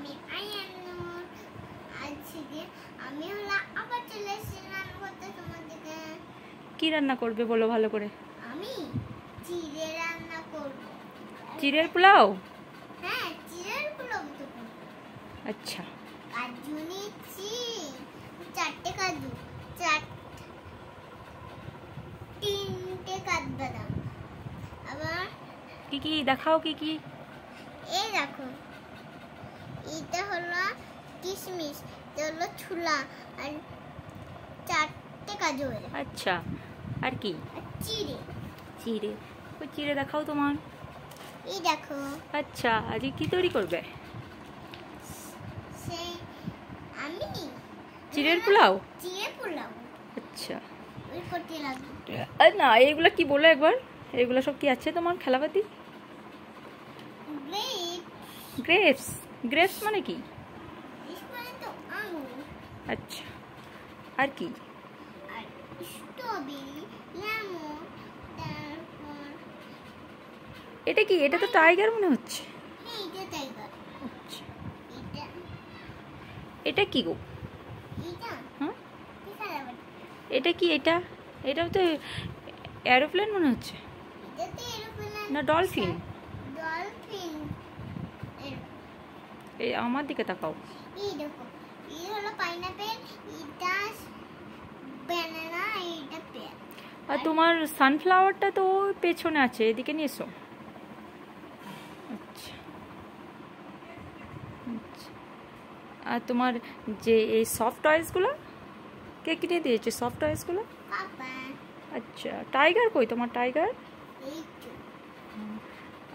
আমি আয়ানুর। আজকে আমি হলো আবার চলে এসেছি রান্না করতে তোমার দিকে। কি রান্না করবে বলো ভালো করে। আমি চিড়ে রান্না করব। চিড়ের পোলাও? হ্যাঁ, চিড়ের পোলাও তো করব। আচ্ছা। কাজু নিচ্ছি 4টে কাজু, 3টে কাঠবাদাম। আবার কি কি দেখাও, কি কি? এই দেখো, এটা হলো কিশমিশ, এটা হলো ছোলা, আর 4টে কাজু। আচ্ছা, আর কি? চিড়ে। চিড়ে? ওই চিড়ে দেখাও তোমার। এই দেখো। আচ্ছা, আজকে কি তৈরি করবে? সেই আমি চিড়ের পোলাও? চিড়ের পোলাও। আচ্ছা। ওই করতে লাগবে। না, এইগুলা কি বলো একবার? এগুলো সব কি আছে তোমার খেলাপাতি? গ্রেপস? গ্রেপস মানে কি? মানে তো আঙুর। আচ্ছা, আর কি? আর স্ট্রবেরি, লেমন, তারপর এটা কি? এটা তো টাইগার মনে হচ্ছে। হ্যাঁ, এটা টাইগার। আচ্ছা, এটা এটা কি গো? এটা হ্যাঁ, এটা এটা কি? এটাও তো এরোপ্লেন মনে হচ্ছে। এটা তো এরোপ্লেন না, ডলফিন? ডলফিন। এই আমার দিকে তাকাও। এই দেখো, এই হলো পাইনাপেল, এটা ব্যানানা, এটা পেয়ার। আর তোমার সানফ্লাওয়ারটা তো ওই পেছনে আছে, এদিকে নিয়ে এসো। আচ্ছা, আচ্ছা। আর তোমার যে এই সফট টয়েসগুলো কে কিনে দিয়েছে? সফট টয়েসগুলো? পাপা। আচ্ছা, টাইগার কই তোমার? টাইগার? এই তো।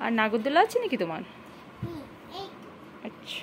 আর নাগরদোলা আছে নাকি তোমার? এই তো। আচ্ছা।